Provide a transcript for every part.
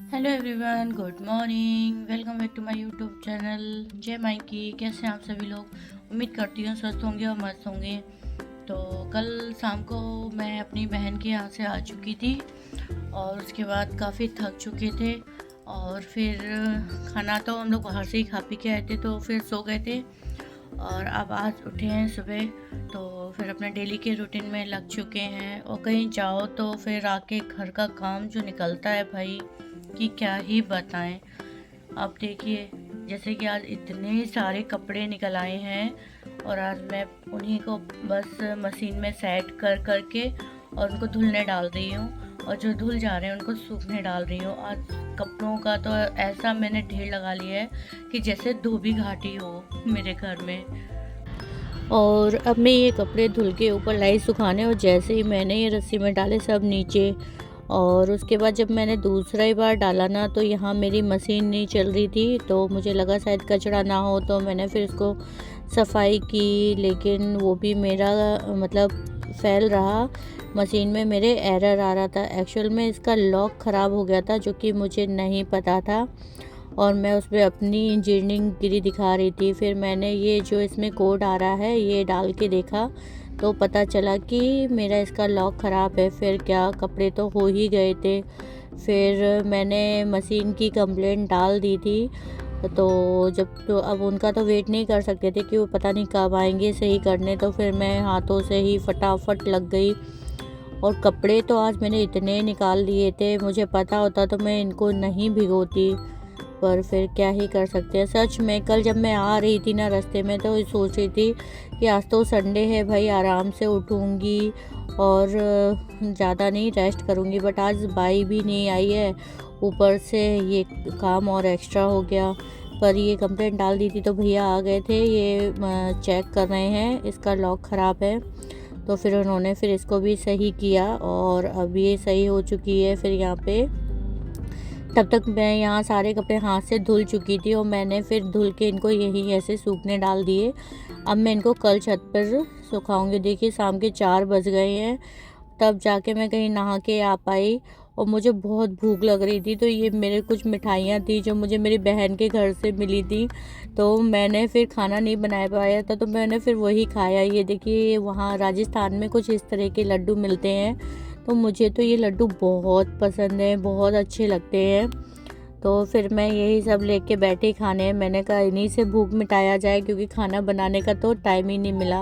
Hello everyone, good morning. Welcome back to my YouTube channel Jai Mikey. कैसे हैं आप सभी लोग? उम्मीद करती हूँ स्वस्थ होंगे और मस्त होंगे। तो कल शाम को मैं अपनी बहन के यहाँ से आ चुकी थी और उसके बाद काफ़ी थक चुके थे और फिर खाना तो हम लोग बाहर से ही खा पी के आए थे, तो फिर सो गए थे। और अब आज उठे हैं सुबह, तो फिर अपने डेली के रूटीन में लग चुके हैं। और कहीं जाओ तो फिर आके घर का काम जो निकलता है भाई, कि क्या ही बताएं। अब देखिए, जैसे कि आज इतने सारे कपड़े निकल आए हैं और आज मैं उन्हीं को बस मशीन में सेट कर करके और उनको धुलने डाल रही हूँ, और जो धुल जा रहे हैं उनको सूखने डाल रही हूँ। आज कपड़ों का तो ऐसा मैंने ढेर लगा लिया है कि जैसे धोबी घाटी हो मेरे घर में। और अब मैं ये कपड़े धुल के ऊपर लाई सुखाने, और जैसे ही मैंने ये रस्सी में डाले सब नीचे, और उसके बाद जब मैंने दूसरा ही बार डाला ना, तो यहाँ मेरी मशीन नहीं चल रही थी, तो मुझे लगा शायद कचरा ना हो, तो मैंने फिर इसको सफाई की। लेकिन वो भी मेरा मतलब फैल रहा, मशीन में मेरे एरर आ रहा था। एक्चुअल में इसका लॉक ख़राब हो गया था, जो कि मुझे नहीं पता था, और मैं उसमें अपनी इंजीनियरिंग गिरी दिखा रही थी। फिर मैंने ये जो इसमें कोड आ रहा है ये डाल के देखा, तो पता चला कि मेरा इसका लॉक ख़राब है। फिर क्या, कपड़े तो हो ही गए थे। फिर मैंने मशीन की कंप्लेंट डाल दी थी, तो जब तो अब उनका तो वेट नहीं कर सकते थे कि वो पता नहीं कब आएंगे सही करने, तो फिर मैं हाथों से ही फटाफट लग गई। और कपड़े तो आज मैंने इतने निकाल लिए थे, मुझे पता होता तो मैं इनको नहीं भिगोती, पर फिर क्या ही कर सकते हैं। सच में कल जब मैं आ रही थी ना रास्ते में, तो सोच रही थी कि आज तो संडे है भाई, आराम से उठूँगी और ज़्यादा नहीं रेस्ट करूँगी। बट आज बाई भी नहीं आई है, ऊपर से ये काम और एक्स्ट्रा हो गया। पर ये कंप्लेंट डाल दी थी तो भैया आ गए थे, ये चेक कर रहे हैं, इसका लॉक ख़राब है। तो फिर उन्होंने फिर इसको भी सही किया और अब ये सही हो चुकी है। फिर यहाँ पे तब तक मैं यहाँ सारे कपड़े हाथ से धुल चुकी थी, और मैंने फिर धुल के इनको यहीं ऐसे सूखने डाल दिए। अब मैं इनको कल छत पर सुखाऊंगी। देखिए शाम के 4 बज गए हैं, तब जाके मैं कहीं नहा के आ पाई, और मुझे बहुत भूख लग रही थी। तो ये मेरे कुछ मिठाइयाँ थी जो मुझे मेरी बहन के घर से मिली थी, तो मैंने फिर खाना नहीं बना पाया था, तो मैंने फिर वही खाया। ये देखिए, वहाँ राजस्थान में कुछ इस तरह के लड्डू मिलते हैं, तो मुझे तो ये लड्डू बहुत पसंद है, बहुत अच्छे लगते हैं। तो फिर मैं यही सब लेके बैठी खाने। मैंने कहा इन्हीं से भूख मिटाया जाए, क्योंकि खाना बनाने का तो टाइम ही नहीं मिला।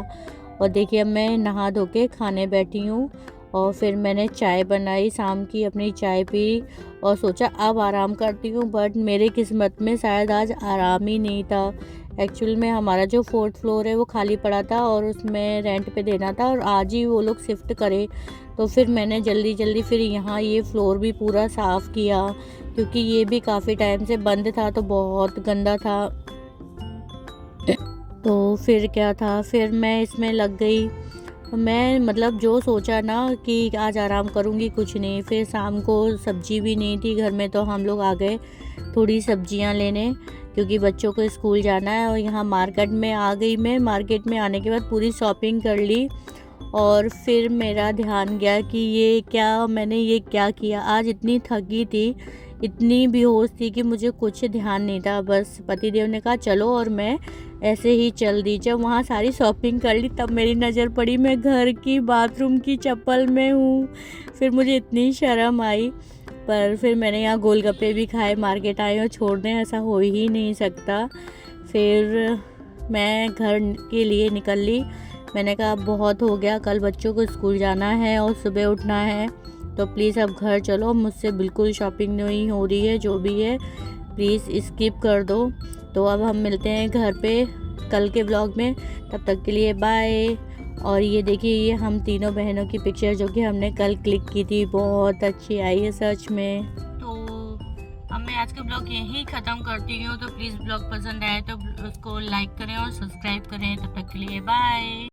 और देखिए अब मैं नहा धो के खाने बैठी हूँ, और फिर मैंने चाय बनाई, शाम की अपनी चाय पी, और सोचा अब आराम करती हूँ। बट मेरे किस्मत में शायद आज आराम ही नहीं था। एक्चुअल में हमारा जो 4th फ्लोर है वो खाली पड़ा था, और उसमें रेंट पे देना था, और आज ही वो लोग शिफ्ट करे। तो फिर मैंने जल्दी जल्दी फिर यहाँ ये फ्लोर भी पूरा साफ़ किया, क्योंकि ये भी काफ़ी टाइम से बंद था, तो बहुत गंदा था। तो फिर क्या था, फिर मैं इसमें लग गई। मैं मतलब जो सोचा ना कि आज आराम करूँगी, कुछ नहीं। फिर शाम को सब्जी भी नहीं थी घर में, तो हम लोग आ गए थोड़ी सब्जियां लेने, क्योंकि बच्चों को स्कूल जाना है। और यहाँ मार्केट में आ गई मैं। मार्केट में आने के बाद पूरी शॉपिंग कर ली, और फिर मेरा ध्यान गया कि मैंने ये क्या किया। आज इतनी थकी थी, इतनी बेहोश थी कि मुझे कुछ ध्यान नहीं था। बस पतिदेव ने कहा चलो, और मैं ऐसे ही चल दी। जब वहाँ सारी शॉपिंग कर ली, तब मेरी नज़र पड़ी मैं घर की बाथरूम की चप्पल में हूँ। फिर मुझे इतनी शर्म आई। पर फिर मैंने यहाँ गोलगप्पे भी खाए, मार्केट आए और छोड़ने ऐसा हो ही नहीं सकता। फिर मैं घर के लिए निकल ली। मैंने कहा अब बहुत हो गया, कल बच्चों को स्कूल जाना है और सुबह उठना है, तो प्लीज़ अब घर चलो। मुझसे बिल्कुल शॉपिंग नहीं हो रही है, जो भी है प्लीज़ स्किप कर दो। तो अब हम मिलते हैं घर पे कल के ब्लॉग में, तब तक के लिए बाय। और ये देखिए, ये हम तीनों बहनों की पिक्चर जो कि हमने कल क्लिक की थी, बहुत अच्छी आई है सच में। तो अब मैं आज का ब्लॉग यहीं ख़त्म करती हूँ। तो प्लीज़ ब्लॉग पसंद आए तो उसको लाइक करें और सब्सक्राइब करें। तब तक के लिए बाय।